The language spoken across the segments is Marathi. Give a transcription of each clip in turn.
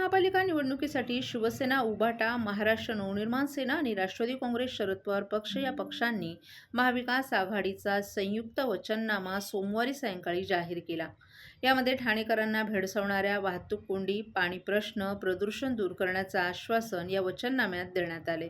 महापालिका निवडणुकीसाठी शिवसेना, उभाटा, महाराष्ट्र नवनिर्माण सेना आणि राष्ट्रवादी काँग्रेस शरद पवार पक्ष या पक्षांनी महाविकास आघाडीचा संयुक्त वचननामा सोमवारी सायंकाळी जाहीर केला. यामध्ये ठाणेकरांना भेडसावणाऱ्या वाहतूक कोंडी, पाणी प्रश्न, प्रदूषण दूर करण्याचं आश्वासन या वचननाम्यात देण्यात आले.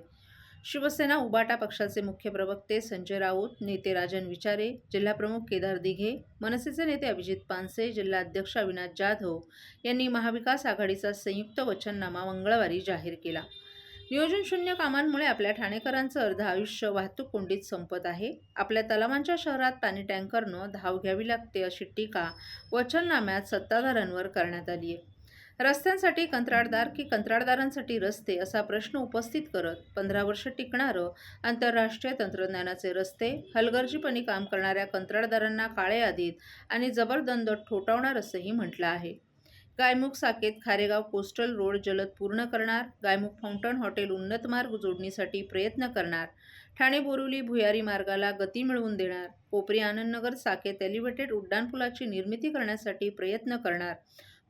शिवसेना उभाटा पक्षाचे मुख्य प्रवक्ते संजय राऊत, नेते राजन विचारे, जिल्हाप्रमुख केदार दिघे, मनसेचे नेते अभिजित पानसे, जिल्हाध्यक्ष अविनाश जाधव यांनी महाविकास आघाडीचा संयुक्त वचननामा मंगळवारी जाहीर केला. नियोजनशून्य कामांमुळे आपल्या ठाणेकरांचं अर्ध आयुष्य वाहतूक कोंडीत संपत आहे. आपल्या तलावांच्या शहरात पाणी टँकरनं धाव घ्यावी लागते अशी टीका वचननाम्यात सत्ताधाऱ्यांवर करण्यात आली आहे. रस्त्यांसाठी कंत्राटदार की कंत्राटदारांसाठी रस्ते असा प्रश्न उपस्थित करत 15 वर्ष टिकणारं आंतरराष्ट्रीय तंत्रज्ञानाचे रस्ते, हलगर्जीपणे काम करणाऱ्या कंत्राटदारांना काळे यादीत आणि जबरदंड ठोठावणार असंही म्हटलं आहे. गायमुख साकेत खारेगाव कोस्टल रोड जलद पूर्ण करणार, गायमुख फाउंटन हॉटेल उन्नत मार्ग जोडणीसाठी प्रयत्न करणार, ठाणे बोरिवली भुयारी मार्गाला गती मिळवून देणार, कोपरी आनंदनगर साकेत एलिव्हेटेड उड्डाणपुलाची निर्मिती करण्यासाठी प्रयत्न करणार,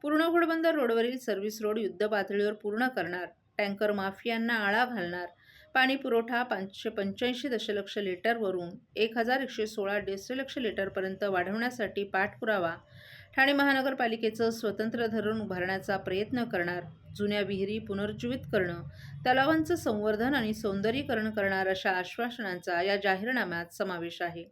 पूर्ण घोडबंदर रोडवरील सर्व्हिस रोड युद्धपातळीवर पूर्ण करणार, टँकर माफियांना आळा घालणार, पाणी पुरवठा 585 दशलक्ष लिटरवरून 1116 दशलक्ष लिटरपर्यंत वाढवण्यासाठी पाठपुरावा, ठाणे महानगरपालिकेचं स्वतंत्र धरण उभारण्याचा प्रयत्न करणार, जुन्या विहिरी पुनर्जीवित करणं, तलावांचं संवर्धन आणि सौंदर्यीकरण करणार अशा आश्वासनांचा या जाहीरनाम्यात समावेश आहे.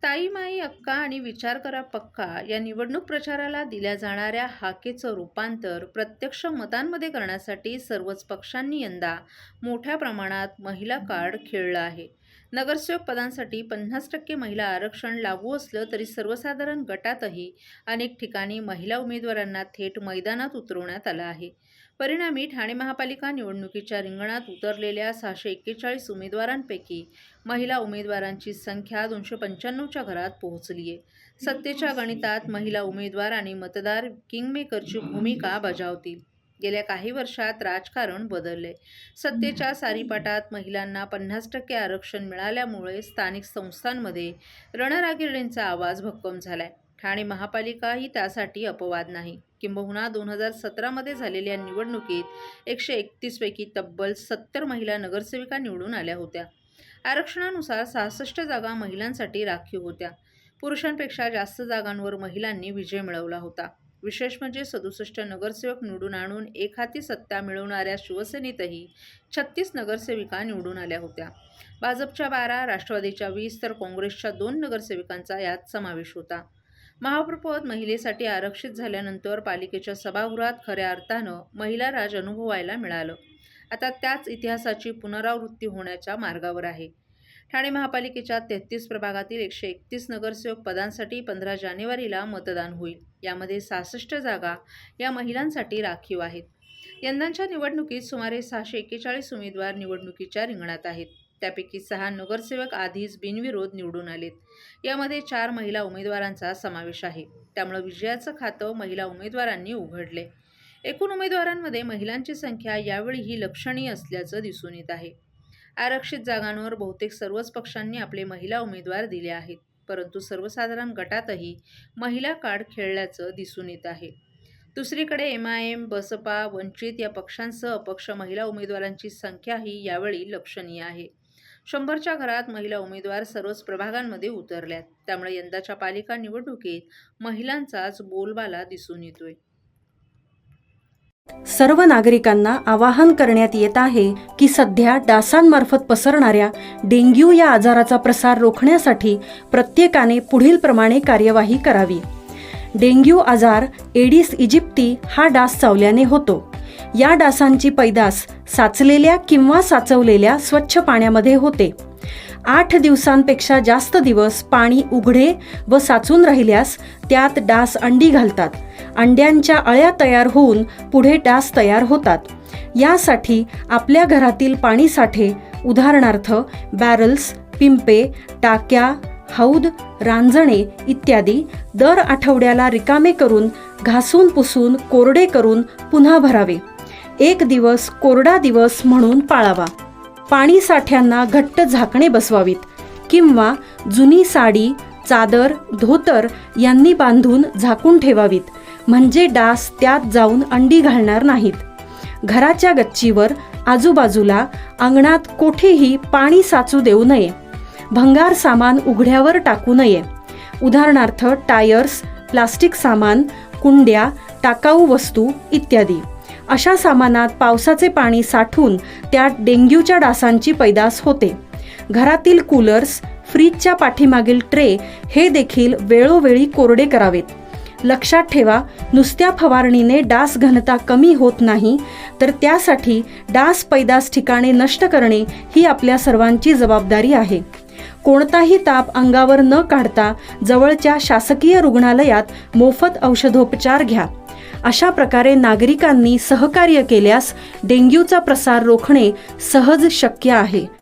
ताई माई अक्का आणि विचार करा पक्का या निवडणूक प्रचाराला दिल्या जाणाऱ्या हाकेचं रूपांतर प्रत्यक्ष मतांमध्ये करण्यासाठी सर्वच पक्षांनी यंदा मोठ्या प्रमाणात महिला कार्ड खेळलं आहे. नगरसेवक पदांसाठी 50% महिला आरक्षण लागू असलं तरी सर्वसाधारण गटातही अनेक ठिकाणी महिला उमेदवारांना थेट मैदानात उतरवण्यात आलं आहे. परिणामी ठाणे महापालिका निवडणुकीच्या रिंगणात उतरलेल्या 641 उमेदवारांपैकी महिला उमेदवारांची संख्या 295च्या घरात पोहोचली आहे. सत्तेच्या गणितात महिला उमेदवार आणि मतदार किंगमेकरची भूमिका बजावतील. गेल्या काही वर्षात राजकारण बदलले. सत्तेच्या सारीपाटात महिलांना 50% आरक्षण मिळाल्यामुळे स्थानिक संस्थांमध्ये रणरागिरणींचा आवाज भक्कम झालाय. ठाणे महापालिका ही त्यासाठी अपवाद नाही. किंबहुना 2017मध्ये झालेल्या निवडणुकीत 131 पैकी तब्बल 70 महिला नगरसेविका निवडून आल्या होत्या. आरक्षणानुसार 66 जागा महिलांसाठी राखीव होत्या. पुरुषांपेक्षा जास्त जागांवर महिलांनी विजय मिळवला होता. विशेष म्हणजे 67 नगरसेवक निवडून आणून एकहाती सत्ता मिळवणाऱ्या शिवसेनेतही 36 नगरसेविका निवडून आल्या होत्या. भाजपच्या 12, राष्ट्रवादीच्या 20 तर काँग्रेसच्या 2 नगरसेविकांचा यात समावेश होता. महापौरपद महिलेसाठी आरक्षित झाल्यानंतर पालिकेच्या सभागृहात खऱ्या अर्थानं महिला राज अनुभवायला मिळालं. आता त्याच इतिहासाची पुनरावृत्ती होण्याच्या मार्गावर आहे. ठाणे महापालिकेच्या 33 प्रभागातील 131 नगरसेवक पदांसाठी 15 जानेवारीला मतदान होईल. यामध्ये 66 जागा या महिलांसाठी राखीव आहेत. यंदाच्या निवडणुकीत सुमारे 641 उमेदवार निवडणुकीच्या रिंगणात आहेत. त्यापैकी 6 नगरसेवक आधीच बिनविरोध निवडून आलेत. यामध्ये 4 महिला उमेदवारांचा समावेश आहे. त्यामुळे विजयाचं खातं महिला उमेदवारांनी उघडले. एकूण उमेदवारांमध्ये महिलांची संख्या यावेळीही लक्षणीय असल्याचं दिसून येत आहे. आरक्षित जागांवर बहुतेक सर्वच पक्षांनी आपले महिला उमेदवार दिले आहेत. परंतु सर्वसाधारण गटातही महिला कार्ड खेळल्याचं दिसून येत आहे. दुसरीकडे MIM, बसपा, वंचित या पक्षांसह अपक्ष महिला उमेदवारांची संख्याही यावेळी लक्षणीय आहे. 100च्या घरात महिला उमेदवार सर्वच प्रभागांमध्ये उतरल्यात. त्यामुळे यंदाच्या पालिका निवडणुकीत महिलांचाच बोलबाला दिसून येतोय. सर्व नागरिकांना आवाहन करण्यात येत आहे की सध्या डासांमार्फत पसरणाऱ्या डेंग्यू या आजाराचा प्रसार रोखण्यासाठी प्रत्येकाने पुढील प्रमाणे कार्यवाही करावी. डेंग्यू आजार एडिस इजिप्ती हा डास चावल्याने होतो. या डासांची पैदास साचलेल्या किंवा साचवलेल्या स्वच्छ पाण्यामध्ये होते. 8 दिवसांपेक्षा जास्त दिवस पाणी उघडे व साचून राहिल्यास त्यात डास अंडी घालतात. अंड्यांच्या अळ्या तयार होऊन पुढे डास तयार होतात. यासाठी आपल्या घरातील पाणी साठे उदाहरणार्थ बॅरल्स, पिंपे, टाक्या, हौद, रांजणे इत्यादी दर आठवड्याला रिकामे करून घासून पुसून कोरडे करून पुन्हा भरावे. 1 दिवस कोरडा दिवस म्हणून पाळावा. पाणी साठ्यांना घट्ट झाकणे बसवावीत. किंवा जुनी साडी, चादर, धोतर यांनी बांधून झाकून ठेवावीत, म्हणजे डास त्यात जाऊन अंडी घालणार नाहीत. घराच्या गच्चीवर, आजूबाजूला, अंगणात कोठेही पाणी साचू देऊ नये. भंगार सामान उघड्यावर टाकू नये. उदाहरणार्थ टायर्स, प्लास्टिक सामान, कुंड्या, टाकाऊ वस्तू इत्यादी. अशा सामानात पावसाचे पाणी साठून त्यात डेंग्यूच्या डासांची पैदास होते. घरातील कूलर्स, फ्रीजच्या पाठीमागील ट्रे हे देखील वेळोवेळी कोरडे करावेत. लक्षात ठेवा, नुसत्या फवारणीने डास घनता कमी होत नाही, तर त्यासाठी डास पैदास ठिकाणे नष्ट करणे ही आपल्या सर्वांची जबाबदारी आहे. कोणताही ताप अंगावर न काढता जवळच्या शासकीय रुग्णालयात मोफत औषधोपचार घ्या. अशा प्रकारे नागरिकांनी सहकार्य केल्यास डेंग्यूचा प्रसार रोखणे सहज शक्य आहे.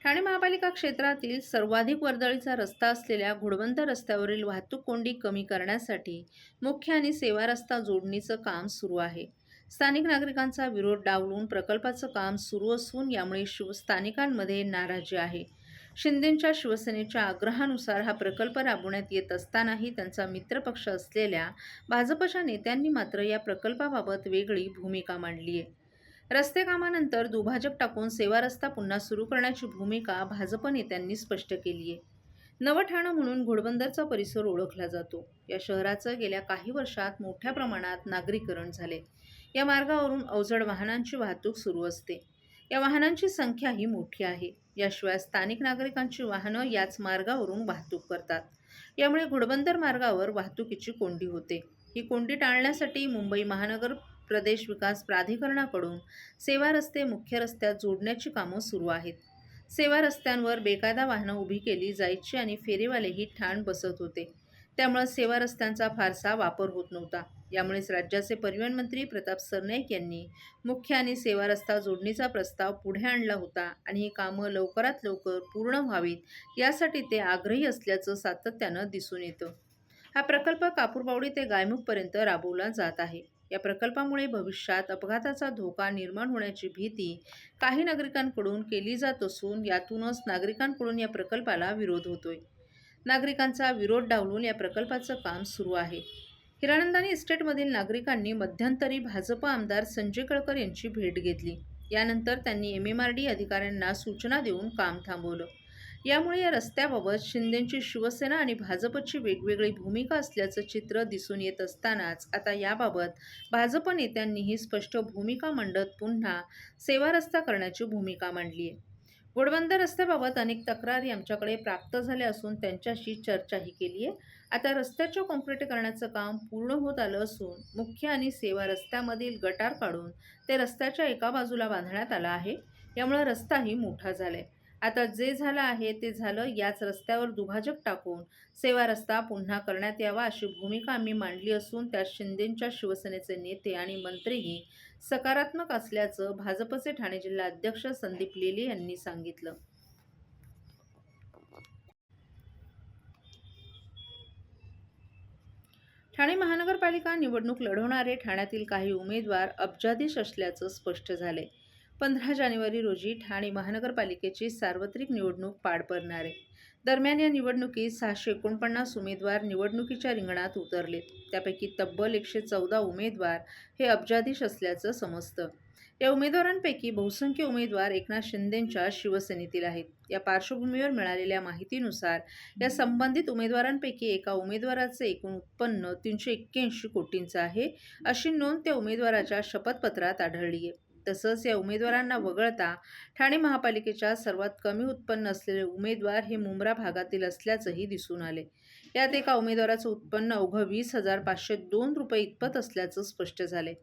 ठाणे महापालिका क्षेत्रातील सर्वाधिक वर्दळीचा रस्ता असलेल्या घोडबंदर रस्त्यावरील वाहतूक कोंडी कमी करण्यासाठी मुख्य आणि सेवा रस्ता जोडणीचं काम सुरू आहे. स्थानिक नागरिकांचा विरोध डावलून प्रकल्पाचं काम सुरू असून यामुळे स्थानिकांमध्ये नाराजी आहे. शिंदेंच्या शिवसेनेच्या आग्रहानुसार हा प्रकल्प राबवण्यात येत असतानाही त्यांचा मित्रपक्ष असलेल्या भाजपच्या नेत्यांनी मात्र या प्रकल्पाबाबत वेगळी भूमिका मांडली आहे. रस्ते कामानंतर दुभाजक टाकून सेवा रस्ता पुन्हा सुरू करण्याची भूमिका भाजप नेत्यांनी स्पष्ट केली आहे. नवं ठाणं म्हणून घोडबंदरचा परिसर ओळखला जातो. या शहराचं गेल्या काही वर्षात मोठ्या प्रमाणात नागरीकरण झाले. या मार्गावरून अवजड वाहनांची वाहतूक सुरू असते. या वाहनांची संख्याही मोठी आहे. याशिवाय स्थानिक नागरिकांची वाहनं याच मार्गावरून वाहतूक करतात. यामुळे घोडबंदर मार्गावर वाहतुकीची कोंडी होते. ही कोंडी टाळण्यासाठी मुंबई महानगर प्रदेश विकास प्राधिकरणाकडून सेवा रस्ते मुख्य रस्त्यात जोडण्याची कामं सुरू आहेत. सेवा रस्त्यांवर बेकायदा वाहनं उभी केली जायची आणि फेरीवालेही ठाण बसत होते. त्यामुळे सेवा रस्त्यांचा फारसा वापर होत नव्हता. यामुळेच राज्याचे परिवहन मंत्री प्रताप सरनाईक यांनी मुख्य आणि सेवा रस्ता जोडणीचा प्रस्ताव पुढे आणला होता आणि ही कामं लवकरात लवकर पूर्ण व्हावीत यासाठी ते आग्रही असल्याचं सातत्यानं दिसून येतं. हा प्रकल्प कापूरबावडी ते गायमुखपर्यंत राबवला जात आहे. या प्रकल्पामुळे भविष्यात अपघाताचा धोका निर्माण होण्याची भीती काही नागरिकांकडून केली जात असून यातूनच नागरिकांकडून या प्रकल्पाला विरोध होतोय. नागरिकांचा विरोध डावलून या प्रकल्पाचं काम सुरू आहे. हिरानंदानी इस्टेटमधील नागरिकांनी मध्यंतरी भाजप आमदार संजय केळकर यांची भेट घेतली. यानंतर त्यांनी MMRD अधिकाऱ्यांना सूचना देऊन काम थांबवलं. यामुळे या रस्त्याबाबत शिंदेंची शिवसेना आणि भाजपची वेगवेगळी भूमिका असल्याचं चित्र दिसून येत असतानाच आता याबाबत भाजप नेत्यांनीही स्पष्ट भूमिका मांडत पुन्हा सेवा रस्ता करण्याची भूमिका मांडली आहे. घोडबंदर रस्त्याबाबत अनेक तक्रारी आमच्याकडे प्राप्त झाल्या असून त्यांच्याशी चर्चाही केली आहे. आता रस्त्याच्या काँक्रिटीकरणाचं काम पूर्ण होत आलं असून मुख्य आणि सेवा रस्त्यामधील गटार काढून ते रस्त्याच्या एका बाजूला बांधण्यात आला आहे. यामुळे रस्ताही मोठा झालाय. आता जे झालं आहे ते झालं. याच रस्त्यावर दुभाजक टाकून सेवा रस्ता पुन्हा करण्यात यावा अशी भूमिका आम्ही मांडली असून त्यात शिंदेंच्या शिवसेनेचे नेते आणि मंत्रीही सकारात्मक असल्याचं भाजपचे ठाणे जिल्हा अध्यक्ष संदीप लेले यांनी सांगितलं. ठाणे महानगरपालिका निवडणूक लढवणारे ठाण्यातील काही उमेदवार अब्जाधीश असल्याचं स्पष्ट झालंय. 15 जानेवारी रोजी ठाणे महानगरपालिकेची सार्वत्रिक निवडणूक पार पडणार आहे. दरम्यान या निवडणुकीत 649 उमेदवार निवडणुकीच्या रिंगणात उतरलेत. त्यापैकी तब्बल 114 उमेदवार हे अब्जाधीश असल्याचं समजतं. या उमेदवारांपैकी बहुसंख्य उमेदवार एकनाथ शिंदेंच्या शिवसेनेतील आहेत. या पार्श्वभूमीवर मिळालेल्या माहितीनुसार या संबंधित उमेदवारांपैकी एका उमेदवाराचे एकूण उत्पन्न 381 कोटींचं आहे, अशी नोंद त्या उमेदवाराच्या शपथपत्रात आढळली आहे. तसंच या उमेदवारांना वगळता ठाणे महापालिकेच्या सर्वात कमी उत्पन्न असलेले उमेदवार हे मुंब्रा भागातील असल्याचंही दिसून आले. यात एका उमेदवाराचं उत्पन्न अवघं 20,502 रुपये इतपत असल्याचं स्पष्ट झाले.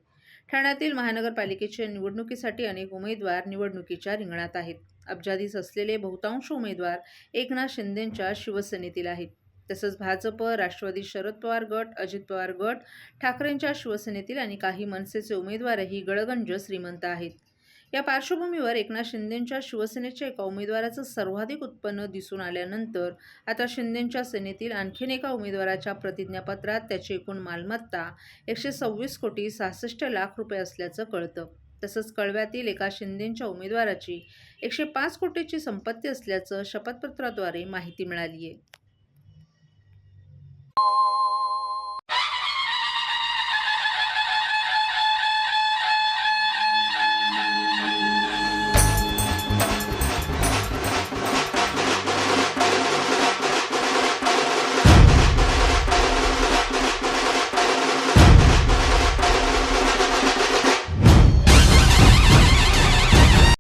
ठाण्यातील महानगरपालिकेच्या निवडणुकीसाठी अनेक उमेदवार निवडणुकीच्या रिंगणात आहेत. अब्जाधीश असलेले बहुतांश उमेदवार एकनाथ शिंदेंच्या शिवसेनेतील आहेत. तसंच भाजप, राष्ट्रवादी शरद पवार गट, अजित पवार गट, ठाकरेंच्या शिवसेनेतील आणि काही मनसेचे उमेदवारही गडगंज श्रीमंत आहेत. या पार्श्वभूमीवर एकनाथ शिंदेंच्या शिवसेनेच्या एका उमेदवाराचं सर्वाधिक उत्पन्न दिसून आल्यानंतर आता शिंदेंच्या सेनेतील आणखीन एका उमेदवाराच्या प्रतिज्ञापत्रात त्याची एकूण मालमत्ता 126 कोटी 66 लाख रुपये असल्याचं कळतं. तसंच कळव्यातील एका शिंदेंच्या उमेदवाराची 105 कोटीची संपत्ती असल्याचं शपथपत्राद्वारे माहिती मिळाली आहे.